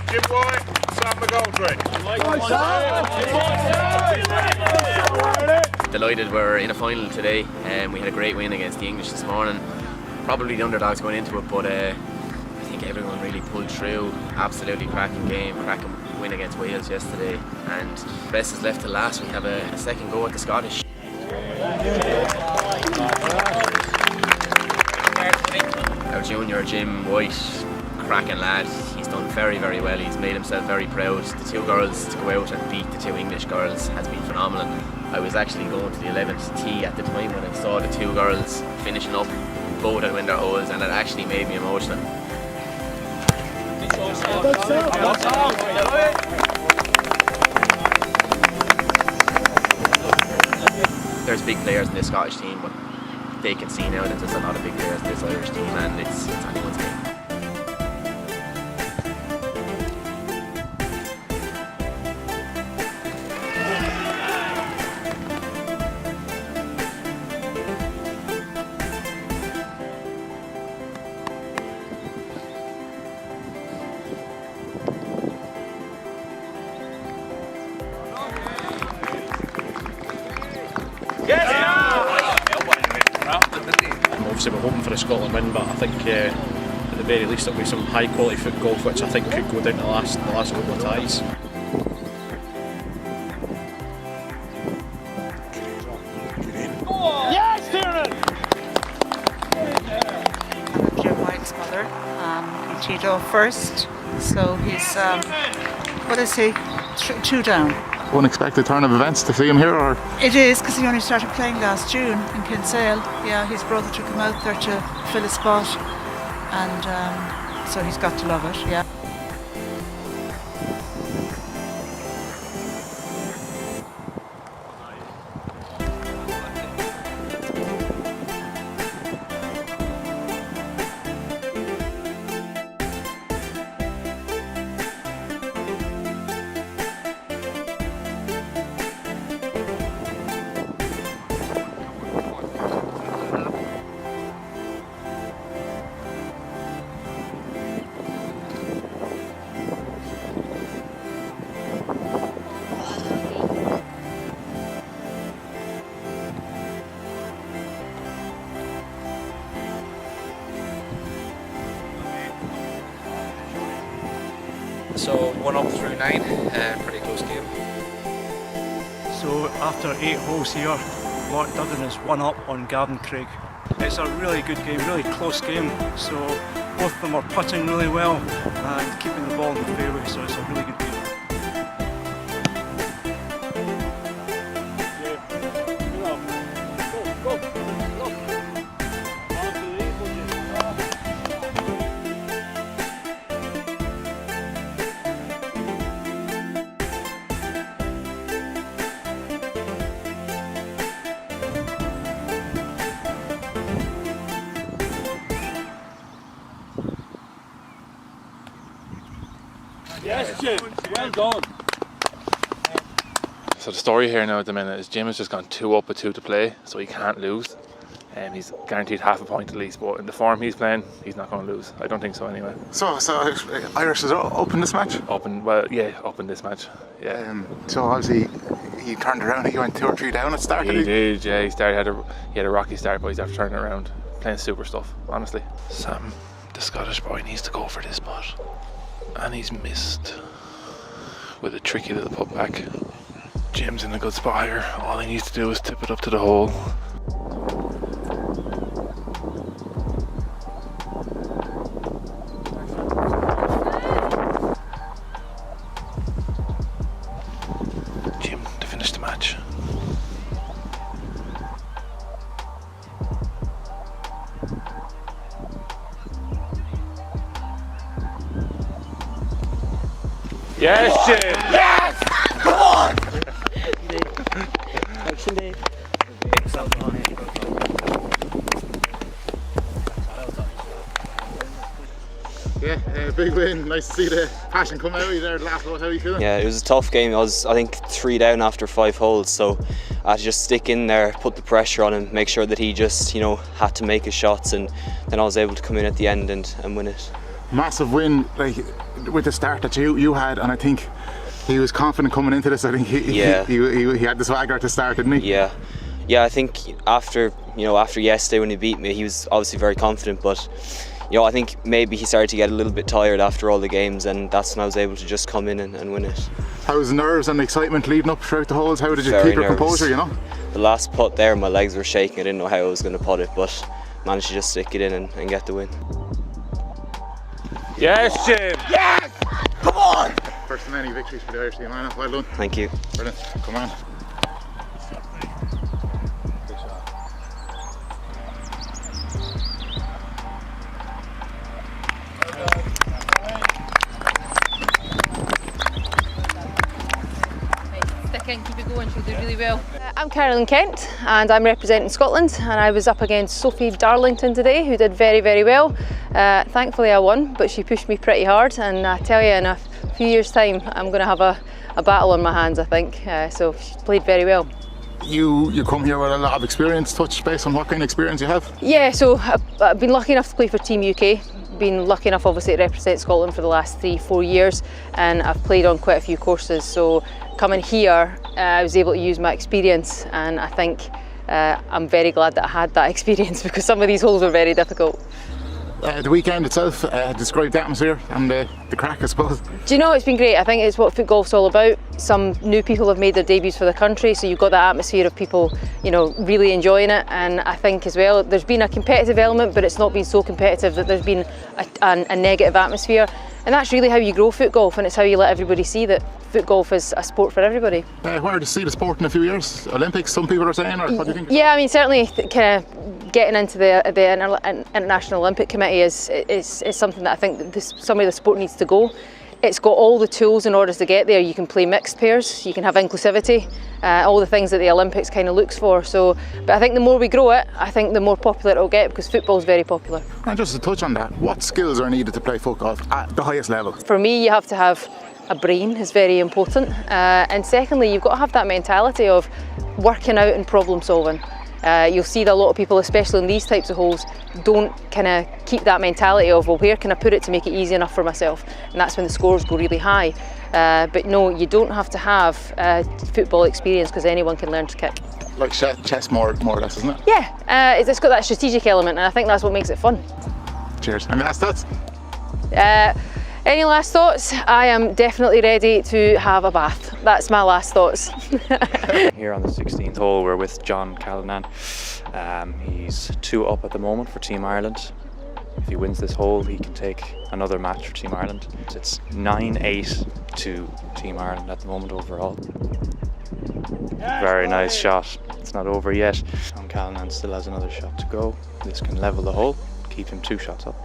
Jim White, Sam McGoldrick. Delighted we're in a final today, and we had a great win against the English this morning. Probably the underdogs going into it, but I think everyone really pulled through. Absolutely cracking game, cracking win against Wales yesterday, and the best is left to last. We have a second go at the Scottish. Our junior Jim White, cracking lad. He's done very well. He's made himself very proud. The two girls to go out and beat the two English girls has been phenomenal. I was actually going to the 11th tee at the time when I saw the two girls finishing up. Both had win their holes, and it actually made me emotional. There's big players in this Scottish team, but they can see now that there's a lot of big players in this Irish team, and it's anyone's game. Obviously we're hoping for a Scotland win, but I think at the very least it'll be some high quality foot golf, which I think could go down to the last couple of ties. Yes, Tiernan! Jim White's mother. He teed off first, so he's what is he? Two down. Unexpected turn of events to see him here, or? It is, because he only started playing last June in Kinsale. Yeah, his brother took him out there to fill a spot, and so he's got to love it, yeah. So 1 up through 9, pretty close game. So after 8 holes here, Mark Duggan is 1 up on Gavin Craig. It's a really good game, really close game. So both of them are putting really well and keeping the ball in the fairway, so it's a really good game. Yes, Jim. Well done. So the story here now at the minute is Jim has just gone 2 up with 2 to play, so he can't lose. He's guaranteed half a point at least, but in the form he's playing, he's not going to lose. I don't think so anyway. So Irish is up in this match? Up in this match, yeah. So obviously he turned around, he went 2 or 3 down at start. He did, yeah. He had a rocky start, but he's after turning it around. Playing super stuff, honestly. Sam, the Scottish boy, needs to go for this putt. And he's missed with a tricky little putt back. Jim's in a good spot here. All he needs to do is tip it up to the hole. Jim to finish the match. Yes, Jim! Yes! Come on! Yeah, big win. Nice to see the passion come out of you there at the last hole. How are you feeling? Yeah, it was a tough game. I was, I think, 3 down after 5 holes, so I had to just stick in there, put the pressure on him, make sure that he just, had to make his shots, and then I was able to come in at the end and win it. Massive win, like with the start that you had, and I think he was confident coming into this. I think he had the swagger to start, didn't he? Yeah. I think after yesterday when he beat me, he was obviously very confident, but I think maybe he started to get a little bit tired after all the games, and that's when I was able to just come in and win it. How was the nerves and excitement leading up throughout the holes? How did you keep your composure? The last putt there, my legs were shaking. I didn't know how I was going to putt it, but managed to just stick it in and get the win. Yes, Jim! Yes! Come on! First of many victories for the Irish team, Anna. Well done. Thank you. Brilliant. Come on. Keep it going, she'll do really well. I'm Carolyn Kent and I'm representing Scotland, and I was up against Sophie Darlington today, who did very, very well. Thankfully I won, but she pushed me pretty hard, and I tell you, in a few years' time I'm going to have a battle on my hands, I think. So she played very well. You come here with a lot of experience. Touch base on what kind of experience you have. Yeah, so I've been lucky enough to play for Team UK. Been lucky enough obviously to represent Scotland for the last 3-4 years, and I've played on quite a few courses, so coming here I was able to use my experience, and I think I'm very glad that I had that experience, because some of these holes are very difficult. The weekend itself, describe the atmosphere and the crack, I suppose. Do you know, it's been great. I think it's what Footgolf's all about. Some new people have made their debuts for the country, so you've got that atmosphere of people, really enjoying it. And I think as well, there's been a competitive element, but it's not been so competitive that there's been a negative atmosphere. And that's really how you grow Footgolf, and it's how you let everybody see that Footgolf is a sport for everybody. Where do you see the sport in a few years? Olympics, some people are saying, or what do you think? Yeah, I mean, certainly kind of getting into the International Olympic Committee is something that I think somewhere the sport needs to go. It's got all the tools in order to get there. You can play mixed pairs, you can have inclusivity, all the things that the Olympics kind of looks for. But I think the more we grow it, I think the more popular it will get, because football is very popular. And just to touch on that, what skills are needed to play Footgolf at the highest level? For me, you have to have a brain, is very important, and secondly, you've got to have that mentality of working out and problem solving. You'll see that a lot of people, especially in these types of holes, don't kind of keep that mentality of, well, where can I put it to make it easy enough for myself? And that's when the scores go really high. But no, you don't have to have football experience, because anyone can learn to kick. Like chess more or less, isn't it? Yeah, it's got that strategic element, and I think that's what makes it fun. Cheers. And last thoughts? Any last thoughts? I am definitely ready to have a bath. That's my last thoughts. Here on the 16th hole, we're with John Callanan. He's 2 up at the moment for Team Ireland. If he wins this hole, he can take another match for Team Ireland. It's 9-8 to Team Ireland at the moment overall. Very nice shot. It's not over yet. John Callanan still has another shot to go. This can level the hole, keep him 2 shots up.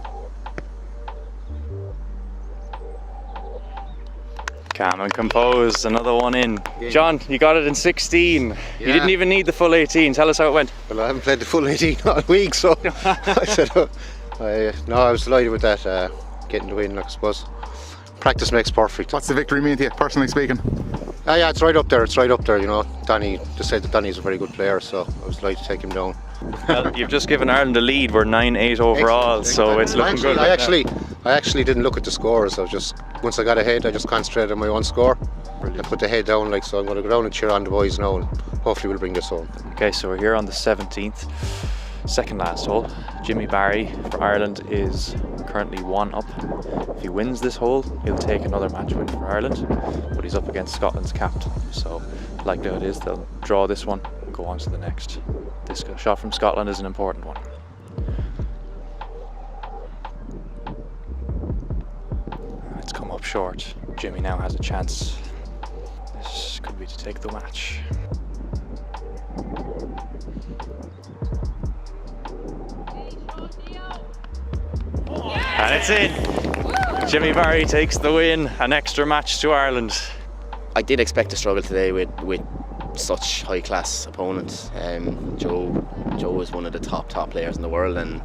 Calm and composed, another one in. John, you got it in 16. Yeah. You didn't even need the full 18. Tell us how it went. Well, I haven't played the full 18 all week, so I said, I was delighted with that, getting the win, I suppose. Practice makes perfect. What's the victory mean to you, personally speaking? Yeah, it's right up there, Danny just said that Danny's a very good player, so I was delighted to take him down. Well, you've just given Ireland a lead. We're 9-8 overall, so it's looking good. I actually didn't look at the scores. Once I got ahead, I just concentrated on my own score. Brilliant. I put the head down, so I'm going to go down and cheer on the boys now, and hopefully we'll bring this home. Okay, so we're here on the 17th, second last hole. Jimmy Barry for Ireland is currently 1 up. If he wins this hole, he'll take another match win for Ireland, but he's up against Scotland's captain, so likelihood is they'll draw this one and go on to the next. This shot from Scotland is an important one. It's come up short. Jimmy now has a chance. This could be to take the match. And it's in! Jimmy Barry takes the win, an extra match to Ireland. I did expect to struggle today with such high class opponents. Joe is one of the top players in the world, and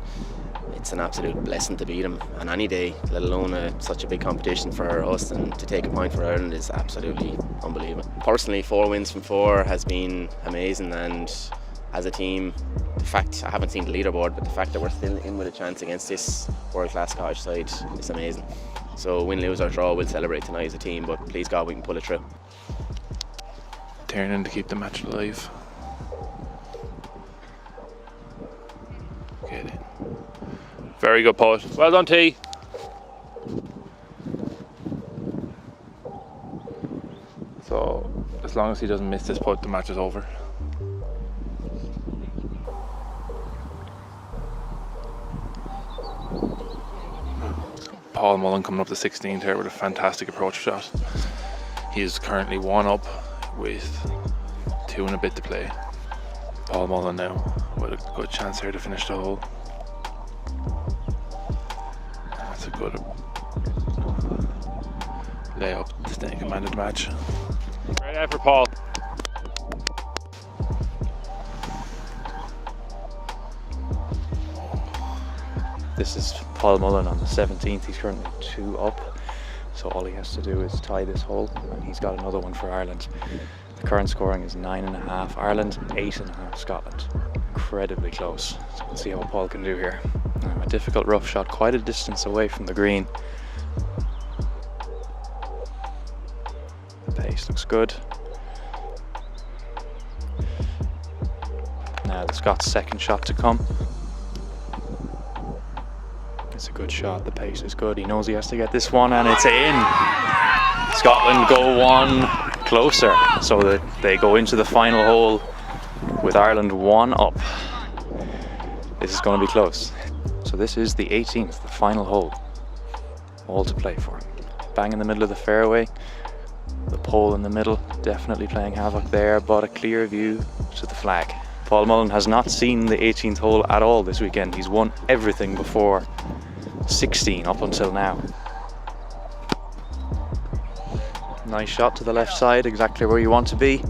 it's an absolute blessing to beat him on any day, let alone such a big competition for us, and to take a point for Ireland is absolutely unbelievable. Personally, 4 wins from 4 has been amazing, and as a team, the fact, I haven't seen the leaderboard, but the fact that we're still in with a chance against this world-class Scottish side is amazing. So win, lose or draw, we'll celebrate tonight as a team, but please God we can pull it through. Turning to keep the match alive. Get in. Very good putt. Well done, T. So as long as he doesn't miss this putt, the match is over. Paul Mullen coming up the 16th here with a fantastic approach shot. He is currently 1 up with 2 and a bit to play. Paul Mullen now with a good chance here to finish the hole. That's a good layup to stay in command of the match. Great effort, Paul. This is Paul Mullen on the 17th. He's currently 2 up, so all he has to do is tie this hole, and he's got another one for Ireland. The current scoring is 9.5 Ireland, 8.5 Scotland. Incredibly close. So let's see how Paul can do here. A difficult rough shot, quite a distance away from the green. The pace looks good. Now the Scots' second shot to come. It's a good shot, the pace is good, he knows he has to get this one, and it's in! Scotland go 1 closer, so that they go into the final hole with Ireland 1 up. This is going to be close. So this is the 18th, the final hole, all to play for. Bang in the middle of the fairway, the pole in the middle, definitely playing havoc there, but a clear view to the flag. Paul Mullen has not seen the 18th hole at all this weekend. He's won everything before 16 up until now. Nice shot to the left side, exactly where you want to be.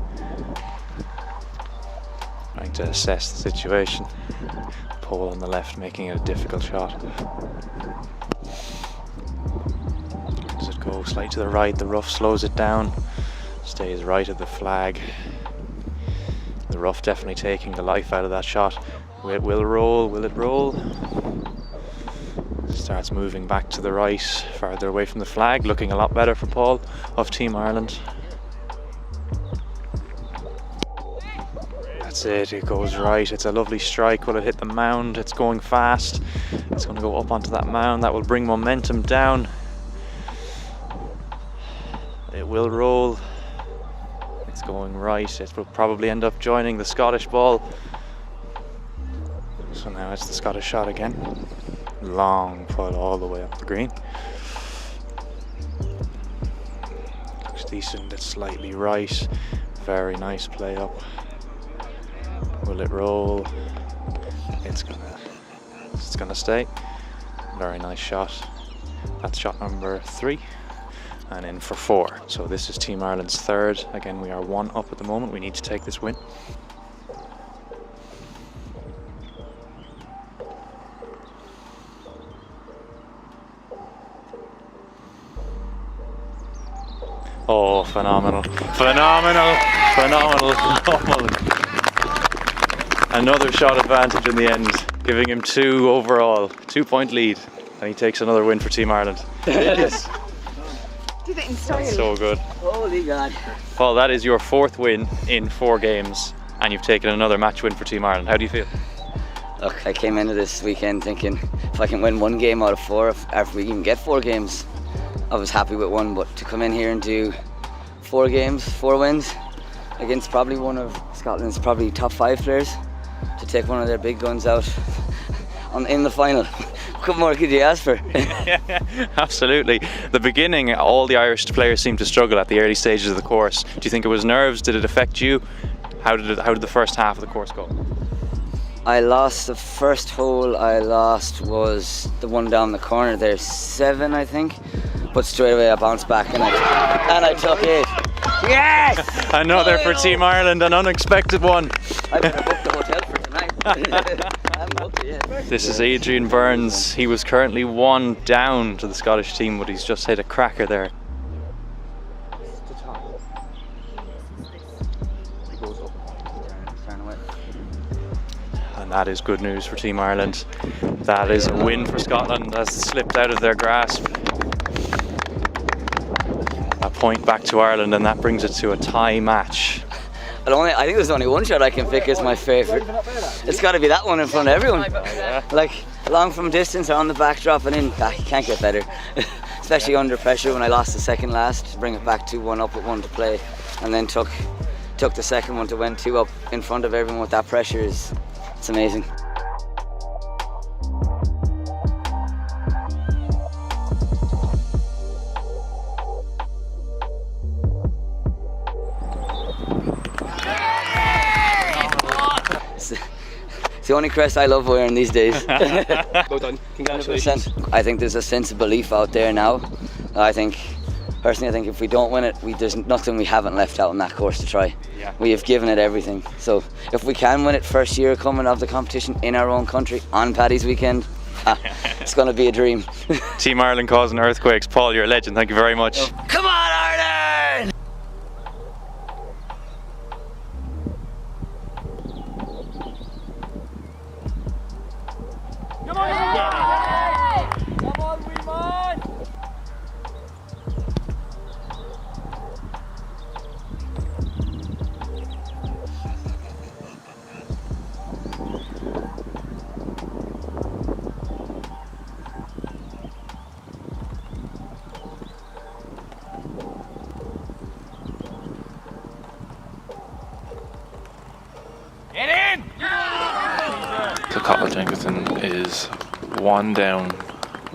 Trying to assess the situation. Pole on the left making it a difficult shot. Does it go slightly to the right? The rough slows it down. Stays right of the flag. The rough definitely taking the life out of that shot. It will roll, will it roll? Starts moving back to the right, farther away from the flag, looking a lot better for Paul of Team Ireland. That's it, it goes right, it's a lovely strike. Will it hit the mound? It's going fast. It's going to go up onto that mound, that will bring momentum down. It will roll. It's going right, it will probably end up joining the Scottish ball. So now it's the Scottish shot again. Long putt all the way up the green. Looks decent, it's slightly right. Very nice play up. Will it roll? It's gonna stay. Very nice shot. That's shot number 3. And in for 4. So this is Team Ireland's 3rd. Again, we are 1 up at the moment. We need to take this win. Oh, phenomenal. Phenomenal. Phenomenal. Phenomenal. Another shot advantage in the end, giving him 2 overall. 2-point lead. And he takes another win for Team Ireland. Yes. Did it in style. So good. Holy God. Paul, that is your 4th win in 4 games, and you've taken another match win for Team Ireland. How do you feel? Look, I came into this weekend thinking if I can win 1 game out of 4, if we even get 4 games, I was happy with 1, but to come in here and do 4 games, 4 wins against probably one of Scotland's probably top 5 players, to take one of their big guns out in the final. What more could you ask for? Absolutely. The beginning, all the Irish players seemed to struggle at the early stages of the course. Do you think it was nerves? Did it affect you? How did the first half of the course go? I lost the first hole I lost was the one down the corner there, 7 I think, but straight away I bounced back and I took it. Yes! Another for Team Ireland, an unexpected one. I better book the hotel for tonight. I haven't booked it yet. This is Adrian Burns. He was currently 1 down to the Scottish team, but he's just hit a cracker there. and that is good news for Team Ireland. That is a win for Scotland. That's slipped out of their grasp. A point back to Ireland, and that brings it to a tie match. I think there's only one shot I can pick as my favourite. It's got to be that one in front of everyone. Like, long from distance or on the backdrop and in, you can't get better. Especially under pressure when I lost the second last, to bring it back 2-1 up with 1 to play, and then took the second one to win 2 up in front of everyone with that pressure. It's amazing. It's the only crest I love wearing these days. Well done. Congratulations. I think there's a sense of belief out there now. Personally, I think if we don't win it, there's nothing we haven't left out on that course to try. Yeah. We have given it everything. So if we can win it first year coming of the competition in our own country on Paddy's weekend, it's going to be a dream. Team Ireland causing earthquakes. Paul, you're a legend. Thank you very much. Come on, Ireland! Come on, we man! So Cathal Jenkinson is 1 down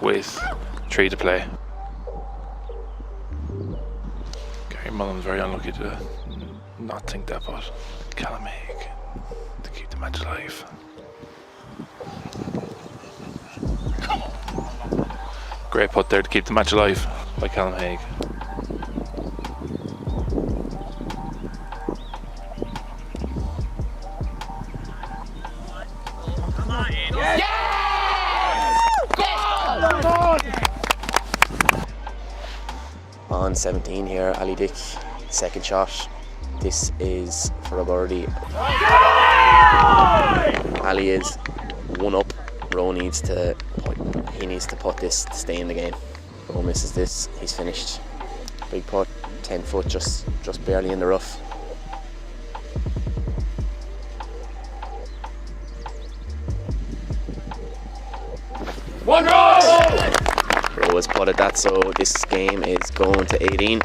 with 3 to play. Gary Mullen's very unlucky to not sink that putt. Callum Haig to keep the match alive. Great putt there to keep the match alive by Callum Haig. On 17 here, Ali Dick, second shot. This is for a birdie. Ali is 1 up. Rowe needs to putt this to stay in the game. Rowe misses this, he's finished. Big putt, 10 foot, just barely in the rough. One goal! Rowe has putted that, so this game is going to 18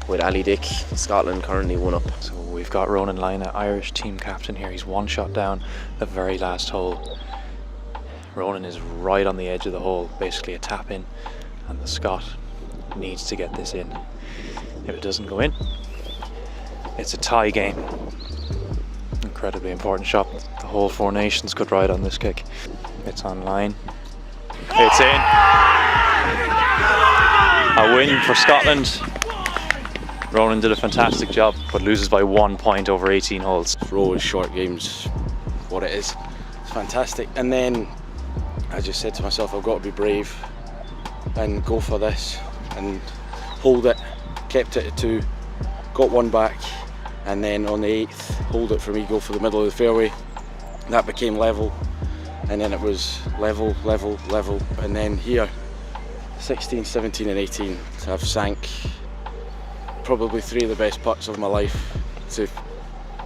with Ali Dick. Scotland currently 1 up. So we've got Ronan Lina, Irish team captain here. He's 1 shot down the very last hole. Ronan is right on the edge of the hole, basically a tap in, and the Scot needs to get this in. If it doesn't go in, it's a tie game. Incredibly important shot. The whole Four Nations could ride on this kick. It's on line. It's in. A win for Scotland. Ronan did a fantastic job, but loses by 1 point over 18 holes. Rowe is short games, what it is. It's fantastic. And then I just said to myself, I've got to be brave and go for this and hold it. Kept it at 2, got 1 back, and then on the 8th, hold it for me, go for the middle of the fairway. That became level, and then it was level, level, level, and then here, 16, 17 and 18, I've sank probably 3 of the best putts of my life to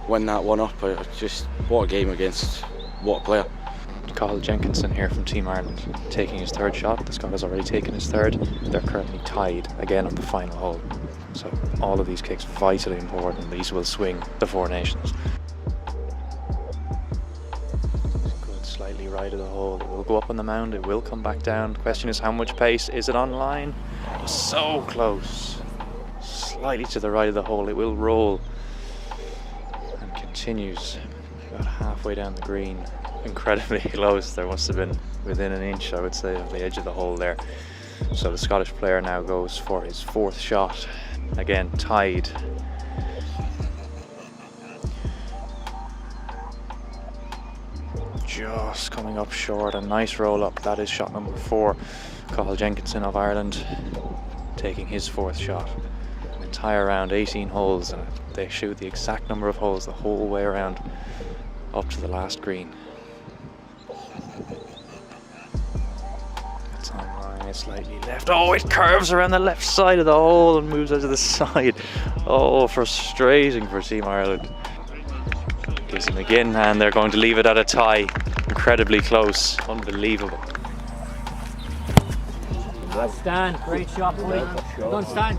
win that one up. Just, what a game against what a player. Cathal Jenkinson here from Team Ireland taking his 3rd shot. The Scot has already taken his 3rd. They're currently tied again on the final hole. So all of these kicks vitally important. These will swing the Four Nations. Good, slightly right of the hole. It will go up on the mound. It will come back down. The question is how much pace? Is it on line? So close. Slightly to the right of the hole. It will roll and continues about halfway down the green. Incredibly close. There must have been within an inch, I would say, of the edge of the hole there. So the Scottish player now goes for his 4th shot. Again, tied. Just coming up short. A nice roll up. That is shot number 4. Cathal Jenkinson of Ireland taking his 4th shot. An entire round, 18 holes, and they shoot the exact number of holes the whole way around up to the last green. slightly left. Oh, it curves around the left side of the hole and moves out to the side. Oh, frustrating for Team Ireland. Gives him again, and they're going to leave it at a tie. Incredibly close. Unbelievable. Stan, great shot, buddy. Well done, Stan.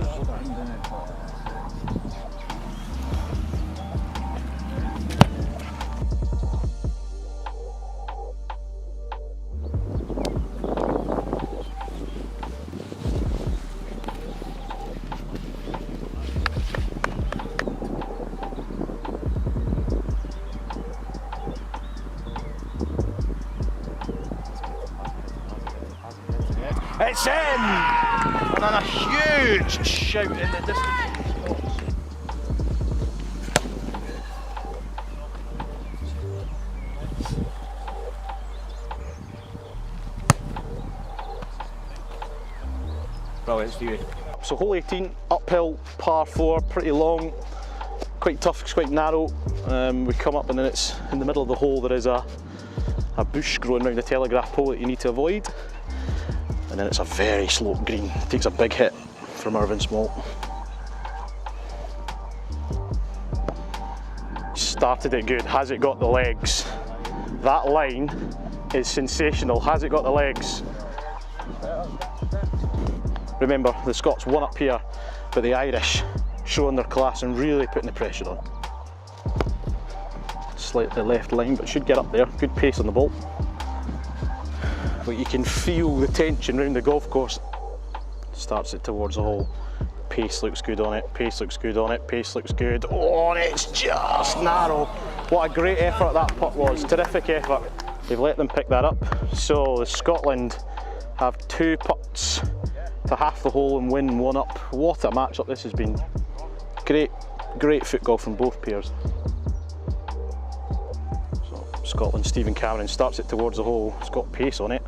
It's in! And then a huge shout in the distance. Brilliant, Stevie. So hole 18, uphill, par 4, pretty long, quite tough, it's quite narrow. We come up and then it's in the middle of the hole there is a bush growing around the telegraph pole that you need to avoid. And then it's a very sloped green. It takes a big hit from Irvin Small. Started it good, has it got the legs? That line is sensational, has it got the legs? Remember, the Scots won up here, but the Irish showing their class and really putting the pressure on. Slightly left line, but should get up there. Good pace on the ball. But you can feel the tension around the golf course. Starts it towards the hole. Pace looks good on it, pace looks good on it, pace looks good. Oh, and it's just narrow. What a great effort that putt was, terrific effort. They've let them pick that up. So Scotland have 2 putts to half the hole and win 1 up. What a match up this has been. Great Footgolf from both pairs. So Scotland, Stephen Cameron starts it towards the hole. It's got pace on it.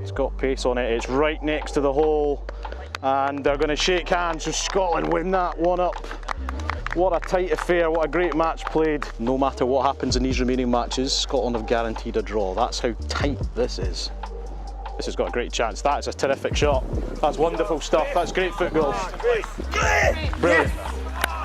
It's got pace on it. It's right next to the hole. And they're going to shake hands. So Scotland win that 1 up. What a tight affair, what a great match played. No matter what happens in these remaining matches, Scotland have guaranteed a draw. That's how tight this is. This has got a great chance. That is a terrific shot. That's wonderful stuff. That's great Footgolf. Brilliant.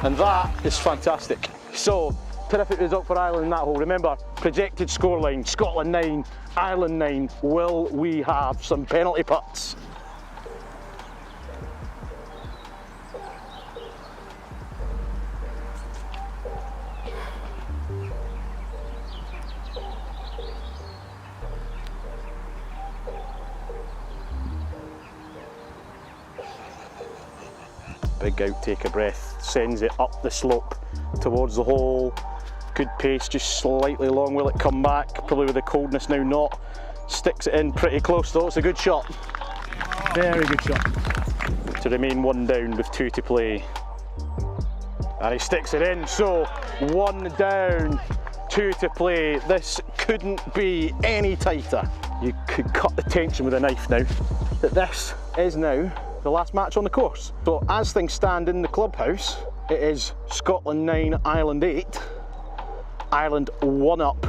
And that is fantastic. So, terrific result for Ireland in that hole. Remember, projected scoreline, Scotland 9, Ireland 9. Will we have some penalty putts? Big out, take a breath, sends it up the slope towards the hole. Good pace, just slightly long. Will it come back? Probably with the coldness now not. Sticks it in pretty close though. It's a good shot. Very good shot. To remain 1 down with 2 to play. And he sticks it in. So 1 down, 2 to play. This couldn't be any tighter. You could cut the tension with a knife now. That this is now the last match on the course. So as things stand in the clubhouse, it is Scotland 9, Ireland 8. Ireland 1 up,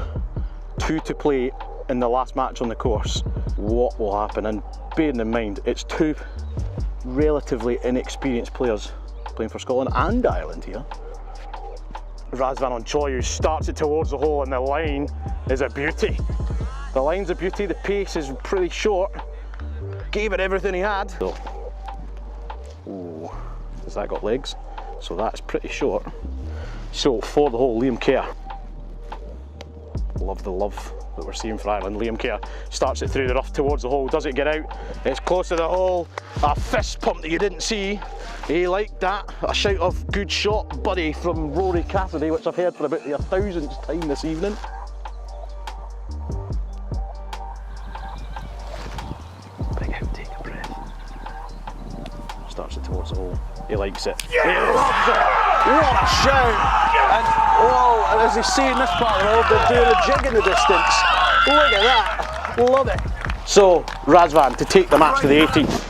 2 to play in the last match on the course. What will happen? And bearing in mind, it's 2 relatively inexperienced players playing for Scotland and Ireland here. Razvan Onchoyu starts it towards the hole and the line is a beauty. The line's a beauty, the pace is pretty short. Gave it everything he had. So, ooh, has that got legs? So that's pretty short. So for the hole, Liam Kerr. Love the love that we're seeing for Ireland. Liam Kerr starts it through the rough towards the hole. Does it get out? It's close to the hole. A fist pump that you didn't see. He liked that. A shout of good shot, buddy, from Rory Cassidy, which I've heard for about the 1000th time this evening. Big out, take a breath. Starts it towards the hole. He likes it. Yes! He loves it! What a shout! And whoa, as they say in this part of the world, they're doing a jig in the distance. Look at that. Love it. So, Razvan to take the match to the 18th.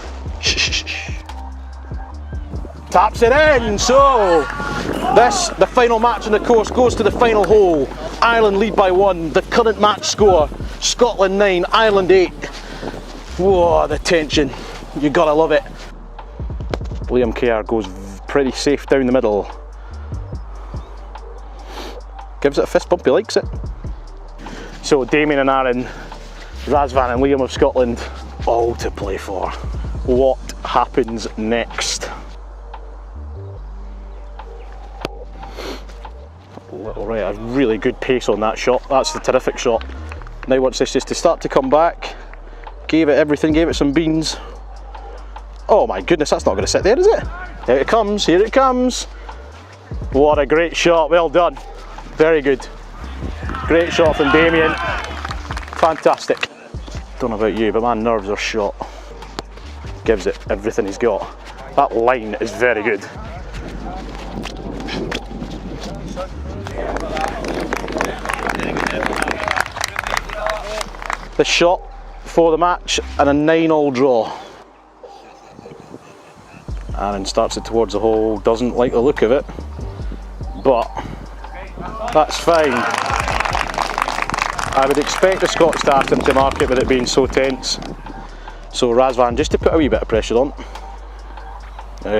Taps it in. So, the final match on the course goes to the final hole. Ireland lead by 1. The current match score, Scotland 9, Ireland 8. Whoa, the tension. You gotta love it. Liam Kerr goes pretty safe down the middle. Gives it a fist bump, he likes it. So Damien and Aaron, Razvan and Liam of Scotland, all to play for. What happens next? Right, a really good pace on that shot. That's the terrific shot. Now wants this just to start to come back. Gave it everything, gave it some beans. Oh my goodness, that's not going to sit there, is it? Here it comes, here it comes. What a great shot, well done. Very good. Great shot from Damien. Fantastic. Don't know about you, but my nerves are shot. Gives it everything he's got. That line is very good. The shot for the match and a 9-all draw. Aaron starts it towards the hole, doesn't like the look of it, but that's fine. I would expect the Scots to ask him to mark it with it being so tense. So Razvan, just to put a wee bit of pressure on.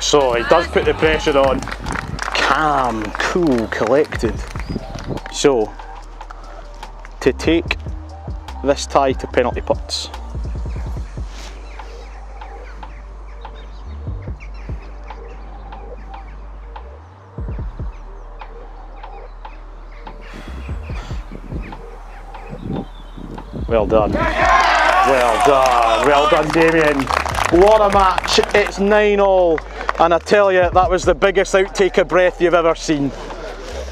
So he does put the pressure on. Calm, cool, collected. So, to take this tie to penalty putts. Well done. Well done. Well done, Damien. What a match. It's 9-all. And I tell you, that was the biggest outtake of breath you've ever seen.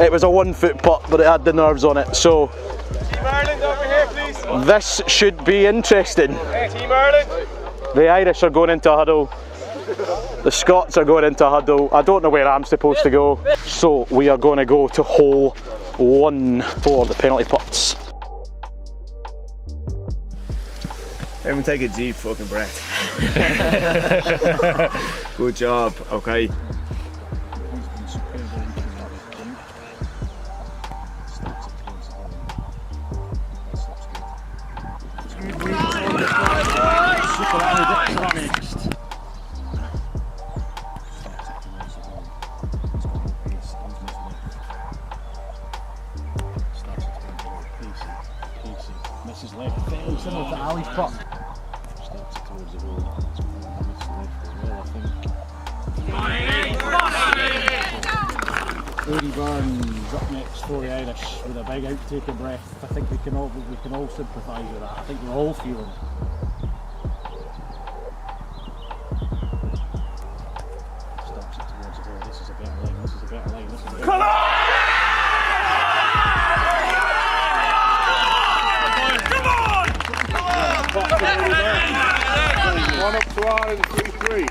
It was a 1-foot putt, but it had the nerves on it. So, Team Ireland over here, please. This should be interesting. Team Ireland. The Irish are going into a huddle. The Scots are going into a huddle. I don't know where I'm supposed to go. So we are going to go to hole 1 for the penalty putts. Everyone take a deep fucking breath. Good job, okay. Misses left, very similar to Ali's putt. Starts it towards the hole. Misses left as well, I think. Cody Burns up next for the Irish with a big outtake of breath. I think we can all sympathise with that. I think we're all feeling it. Starts it towards the hole. This is a better line. This is a better line. This is a better line. One up to Ireland, 3-3.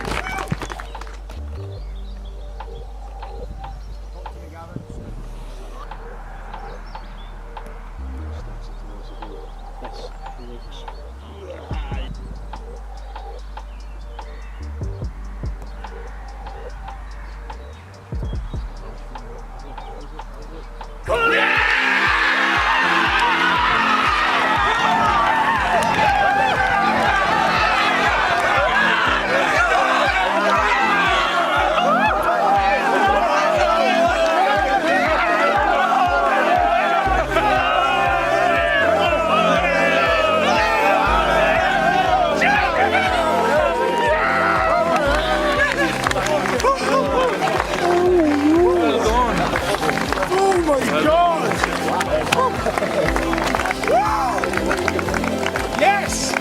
Yes!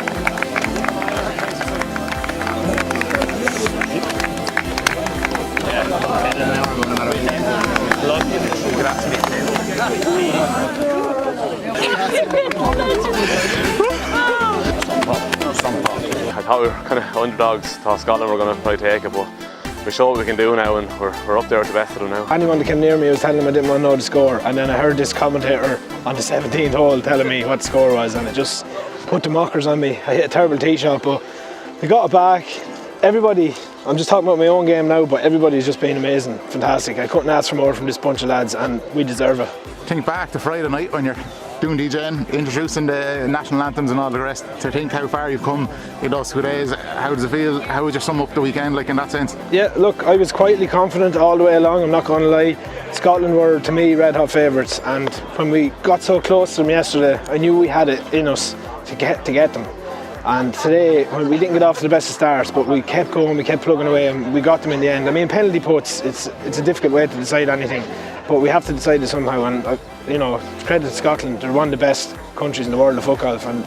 I thought we were kind of underdogs. Thought Scotland were going to probably take it, but we showed what we can do now, and we're up there with the best of them now. Anyone that came near me was telling them I didn't want to know the score, and then I heard this commentator on the 17th hole telling me what the score was, and it just put the mockers on me. I hit a terrible tee shot, but we got it back. Everybody, I'm just talking about my own game now, but everybody's just been amazing, fantastic. I couldn't ask for more from this bunch of lads, and we deserve it. Think back to Friday night when you're doing DJing, introducing the national anthems and all the rest. To think how far you've come in those 2 days, how does it feel? How would you sum up the weekend like in that sense? Yeah, look, I was quietly confident all the way along, I'm not going to lie. Scotland were, to me, red hot favourites, and when we got so close to them yesterday, I knew we had it in us to get them. And today, well, we didn't get off to the best of starts, but we kept going, we kept plugging away, and we got them in the end. I mean, penalty putts, it's a difficult way to decide anything, but we have to decide it somehow. And credit to Scotland, they're one of the best countries in the world of Footgolf, and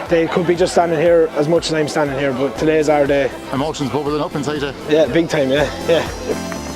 they could be just standing here as much as I'm standing here, but today's our day. Emotions bubbling up inside you. Yeah, big time, yeah.